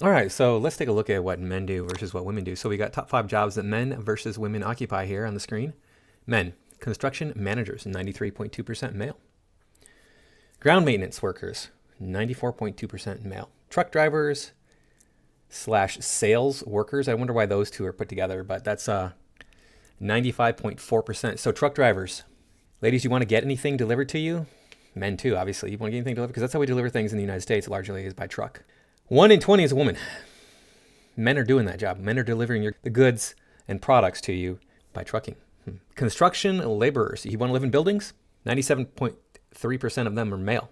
All right, so let's take a look at what men do versus what women do. So we got top 5 jobs that men versus women occupy here on the screen. Men, construction managers, 93.2% male. Ground maintenance workers, 94.2% male. Truck drivers slash sales workers. I wonder why those two are put together, but that's 95.4%. So truck drivers, ladies, you want to get anything delivered to you? Men too, obviously. You want to get anything delivered? Because that's how we deliver things in the United States, largely is by truck. 1 in 20 is a woman. Men are doing that job. Men are delivering the goods and products to you by trucking. Construction laborers. You want to live in buildings? 97.3% of them are male.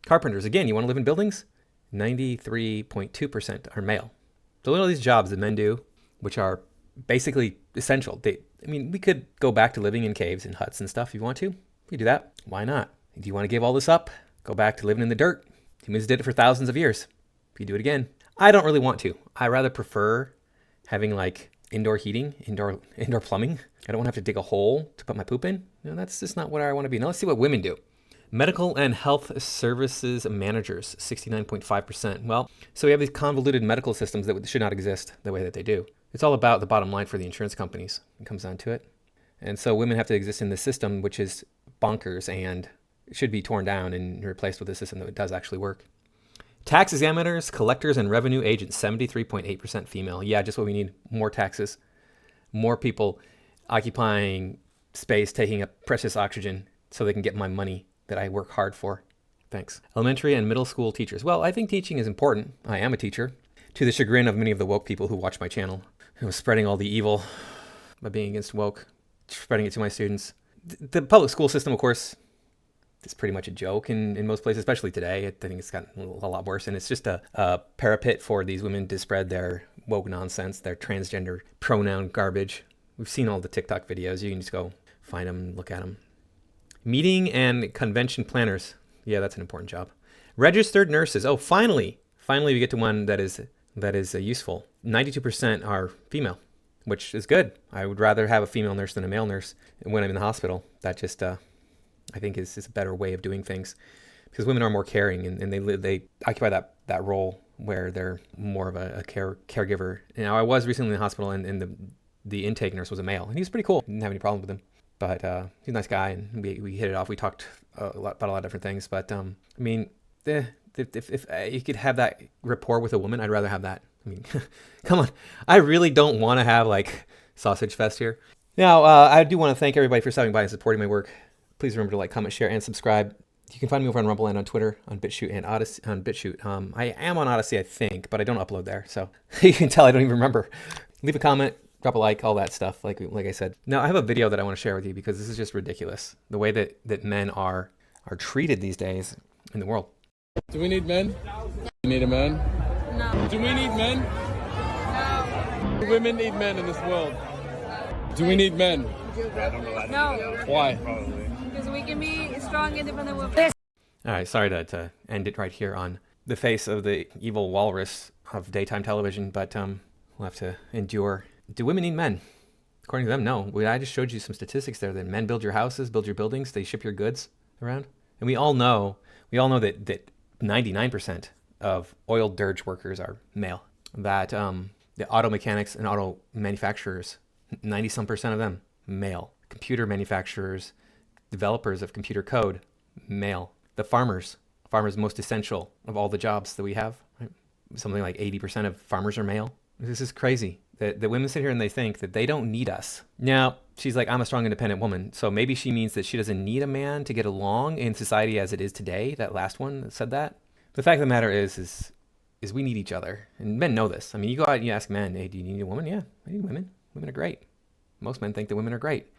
Carpenters. Again, you want to live in buildings? 93.2% are male. So look at all these jobs that men do, which are basically essential. We could go back to living in caves and huts and stuff if you want to. You could do that. Why not? Do you want to give all this up? Go back to living in the dirt. Humans did it for thousands of years. If you do it again. I don't really want to. I rather prefer having like indoor heating, indoor plumbing. I don't want to have to dig a hole to put my poop in. That's just not what I want to be. Now let's see what women do. Medical and health services managers, 69.5%. Well, so we have these convoluted medical systems that should not exist the way that they do. It's all about the bottom line for the insurance companies. It comes down to it. And so women have to exist in this system, which is bonkers and should be torn down and replaced with a system that does actually work. Tax examiners, collectors, and revenue agents, 73.8% female. Yeah, just what we need. More taxes, more people occupying space, taking up precious oxygen so they can get my money that I work hard for. Thanks. Elementary and middle school teachers. Well, I think teaching is important. I am a teacher, to the chagrin of many of the woke people who watch my channel, who are spreading all the evil by being against woke, spreading it to my students. The public school system, of course, it's pretty much a joke in most places, especially today. I think it's gotten a lot worse, and it's just a parapet for these women to spread their woke nonsense, their transgender pronoun garbage. We've seen all the TikTok videos. You can just go find them and look at them. Meeting and convention planners. Yeah, that's an important job. Registered nurses. Oh, finally we get to one that is useful. 92% are female, which is good. I would rather have a female nurse than a male nurse when I'm in the hospital. That just I think is a better way of doing things, because women are more caring and they occupy that role where they're more of a caregiver. Now, I was recently in the hospital and the intake nurse was a male, and he was pretty cool. Didn't have any problem with him, but he's a nice guy, and we hit it off. We talked about a lot of different things, but if you could have that rapport with a woman, I'd rather have that. Come on, I really don't want to have like sausage fest here. Now, I do want to thank everybody for stopping by and supporting my work. Please remember to like, comment, share, and subscribe. You can find me over on Rumble and on Twitter, on BitChute and Odyssey. On BitChute, I am on Odyssey, I think, but I don't upload there, so you can tell I don't even remember. Leave a comment, drop a like, all that stuff, like I said. Now, I have a video that I want to share with you because this is just ridiculous, the way that men are treated these days in the world. Do we need men? Do we need a man? No. Do we need men? No. Do women need men in this world? Do we need men? No. Why? Because we can be strong, independent women. All right, sorry to end it right here on the face of the evil walrus of daytime television, but we'll have to endure. Do women need men? According to them, no. I just showed you some statistics there that men build your houses, build your buildings, they ship your goods around. And we all know that 99% of oil dirge workers are male. That the auto mechanics and auto manufacturers, 90-some% of them, male. Computer manufacturers, developers of computer code, male. The farmers most essential of all the jobs that we have. Right? Something like 80% of farmers are male. This is crazy. The women sit here and they think that they don't need us. Now, she's like, I'm a strong, independent woman. So maybe she means that she doesn't need a man to get along in society as it is today. That last one that said that. The fact of the matter is we need each other. And men know this. You go out and you ask men, hey, do you need a woman? Yeah, I need women. Women are great. Most men think that women are great.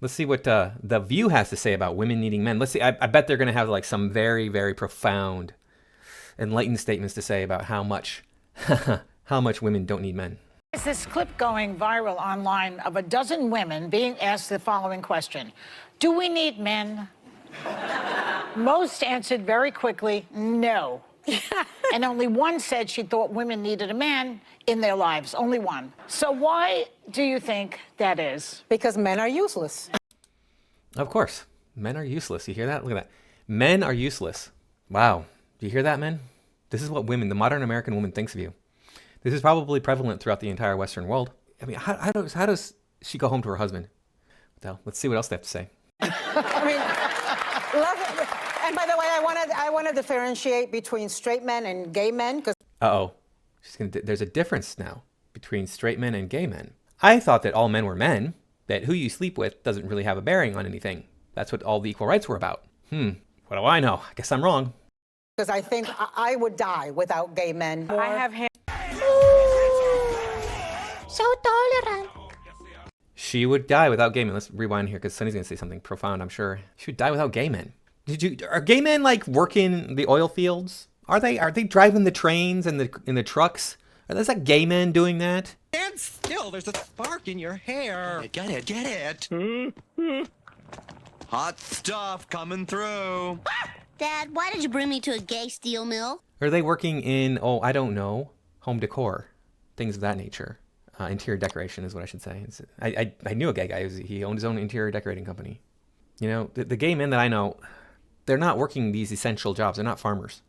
Let's see what The View has to say about women needing men. Let's see. I bet they're going to have like some very, very profound, enlightened statements to say about how much women don't need men. There's this clip going viral online of a dozen women being asked the following question: do we need men? Most answered very quickly, no. And only one said she thought women needed a man in their lives. Only one. So why do you think that is? Because men are useless. Of course. Men are useless. You hear that? Look at that. Men are useless. Wow. Do you hear that, men? This is what women, the modern American woman, thinks of you. This is probably prevalent throughout the entire Western world. I mean, how does she go home to her husband? Well, let's see what else they have to say. I mean, love it. And by the way, I want to differentiate between straight men and gay men because. Uh-oh. There's a difference now between straight men and gay men. I thought that all men were men, that who you sleep with doesn't really have a bearing on anything. That's what all the equal rights were about. What do I know? I guess I'm wrong. Because I think I would die without gay men. I have So tolerant. She would die without gay men. Let's rewind here because Sunny's going to say something profound, I'm sure. She would die without gay men. Are gay men like working the oil fields? Are they driving the trains and the trucks? Is that gay men doing that? Stand still, there's a spark in your hair. Get it. Hot stuff coming through. Dad, why did you bring me to a gay steel mill? Are they working in, I don't know, home decor, things of that nature? Interior decoration is what I should say. I knew a gay guy. He owned his own interior decorating company. You know, the gay men that I know, they're not working these essential jobs. They're not farmers.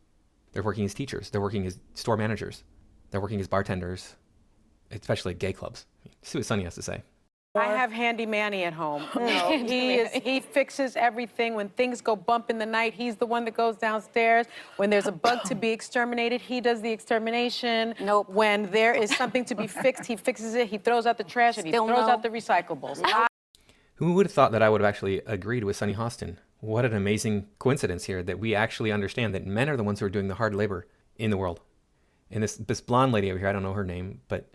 They're working as teachers. They're working as store managers. They're working as bartenders, especially at gay clubs. See what Sunny has to say. I have Handy Manny at home. You know, he fixes everything. When things go bump in the night, he's the one that goes downstairs. When there's a bug to be exterminated, he does the extermination. Nope. When there is something to be fixed, he fixes it. He throws out the trash and he Still throws no. out the recyclables. Who would have thought that I would have actually agreed with Sunny Hostin? What an amazing coincidence here that we actually understand that men are the ones who are doing the hard labor in the world. And this blonde lady over here, I don't know her name, but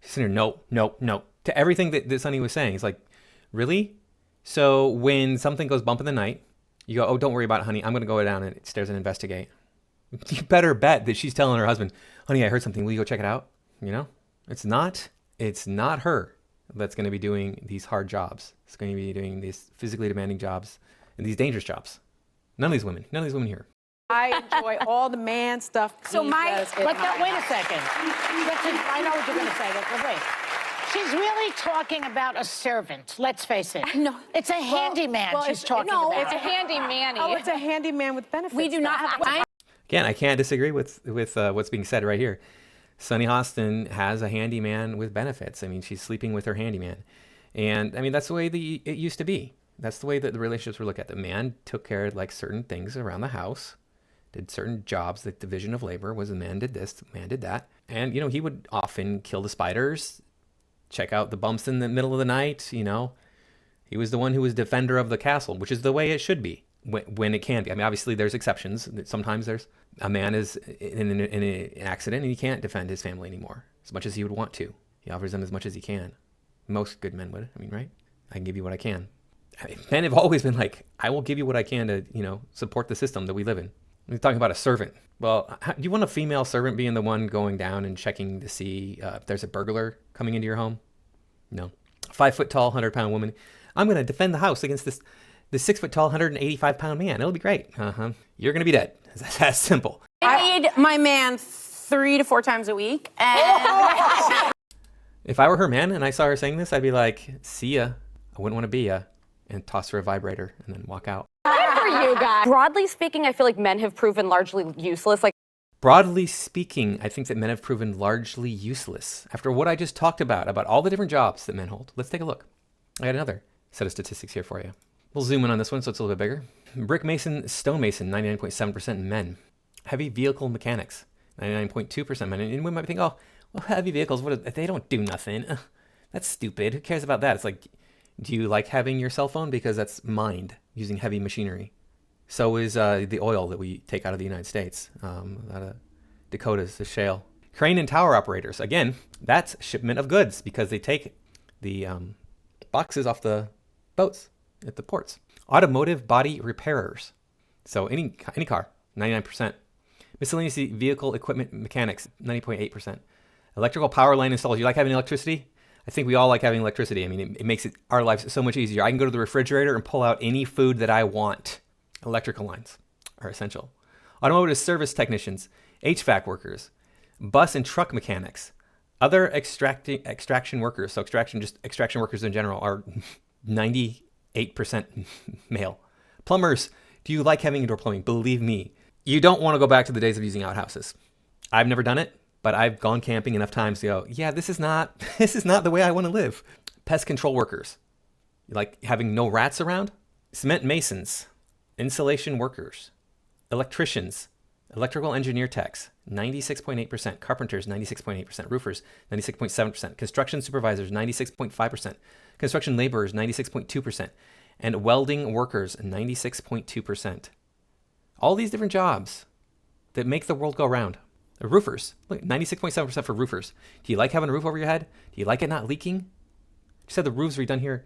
she's sitting here, no. To everything that Sunny was saying. It's like, really? So when something goes bump in the night, you go, oh, don't worry about it, honey. I'm going to go down and upstairs and investigate. You better bet that she's telling her husband, honey, I heard something. Will you go check it out? You know, it's not her that's going to be doing these hard jobs. It's going to be doing these physically demanding jobs and these dangerous jobs. None of these women here. I enjoy all the man stuff. So he my- does in but my wait a house. second. Listen, I know what you're going to say. But wait. She's really talking about a servant, let's face it. No. It's a handyman she's talking no, about. it's a handy manny. Oh, it's a handyman with benefits. We do not have time. Again, I can't disagree with what's being said right here. Sunny Hostin has a handyman with benefits. I mean, she's sleeping with her handyman. And I mean, that's the way it used to be. That's the way that the relationships were looked at. The man took care of like certain things around the house, did certain jobs. The division of labor was the man did this, the man did that. And, you know, he would often kill the spiders, check out the bumps in the middle of the night, you know. He was the one who was defender of the castle, which is the way it should be when it can be. I mean, obviously there's exceptions. Sometimes there's a man is in an accident and he can't defend his family anymore as much as he would want to. He offers them as much as he can. Most good men would. I mean, right? I can give you what I can. I mean, men have always been like, I will give you what I can to, you know, support the system that we live in. We're talking about a servant. Well, do you want a female servant being the one going down and checking to see if there's a burglar coming into your home? No. 5 foot tall, 100-pound woman. I'm going to defend the house against this 6 foot tall, 185-pound man. It'll be great. You're going to be dead. It's that simple. I need my man 3 to 4 times a week. And If I were her man and I saw her saying this, I'd be like, see ya. I wouldn't want to be ya. And toss her a vibrator and then walk out. Good for you guys. Broadly speaking, I feel like men have proven largely useless. Like, Broadly speaking, I think that men have proven largely useless. After what I just talked about all the different jobs that men hold. Let's take a look. I got another set of statistics here for you. We'll zoom in on this one so it's a little bit bigger. Brick mason, stone mason, 99.7% men. Heavy vehicle mechanics, 99.2% men. And we might think, oh, well, heavy vehicles, they don't do nothing. That's stupid. Who cares about that? It's like, do you like having your cell phone? Because that's mined using heavy machinery. So is the oil that we take out of the United States, out of Dakotas, the shale. Crane and tower operators. Again, that's shipment of goods because they take the boxes off the boats at the ports. Automotive body repairers. So any car, 99%. Miscellaneous vehicle equipment mechanics, 90.8%. Electrical power line installers. You like having electricity? I think we all like having electricity. I mean, it makes our lives so much easier. I can go to the refrigerator and pull out any food that I want. Electrical lines are essential. Automotive service technicians, HVAC workers, bus and truck mechanics, other extraction workers. So extraction workers in general are 98% male. Plumbers, do you like having indoor plumbing? Believe me, you don't want to go back to the days of using outhouses. I've never done it, but I've gone camping enough times to go, yeah, this is not the way I want to live. Pest control workers, like having no rats around. Cement masons, insulation workers, electricians, electrical engineer techs, 96.8%, carpenters, 96.8%, roofers, 96.7%, construction supervisors, 96.5%, construction laborers, 96.2%, and welding workers, 96.2%. All these different jobs that make the world go round. Roofers, look, 96.7% for roofers. Do you like having a roof over your head? Do you like it not leaking? Just had the roofs redone here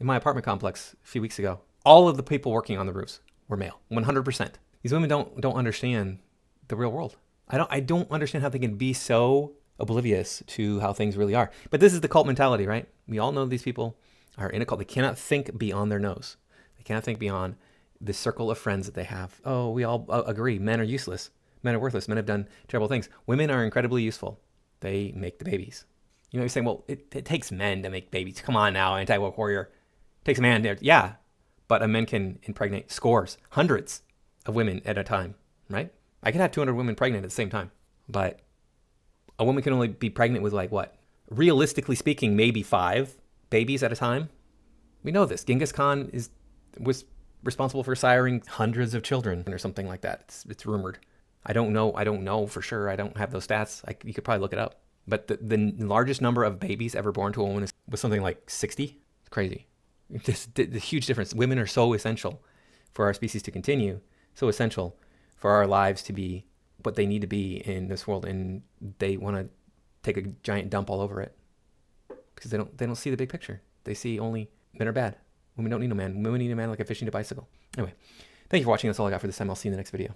in my apartment complex a few weeks ago. All of the people working on the roofs were male, 100%. These women don't understand the real world. I don't understand how they can be so oblivious to how things really are. But this is the cult mentality, right? We all know these people are in a cult. They cannot think beyond their nose. They cannot think beyond the circle of friends that they have. Oh, we all agree. Men are useless. Men are worthless. Men have done terrible things. Women are incredibly useful. They make the babies. You know, you're saying, well, it takes men to make babies. Come on now, anti-woke warrior. It takes a man there. Yeah, but a man can impregnate scores, hundreds of women at a time, right? I could have 200 women pregnant at the same time, but a woman can only be pregnant with like what? Realistically speaking, maybe 5 babies at a time. We know this. Genghis Khan was responsible for siring hundreds of children or something like that. It's rumored. I don't know for sure. I don't have those stats. You could probably look it up. But the largest number of babies ever born to a woman was something like 60. It's crazy. The huge difference. Women are so essential for our species to continue, so essential for our lives to be what they need to be in this world, and they want to take a giant dump all over it because they don't see the big picture. They see only men are bad. Women don't need a man. Women need a man like a fish need a bicycle. Anyway, thank you for watching. That's all I got for this time. I'll see you in the next video.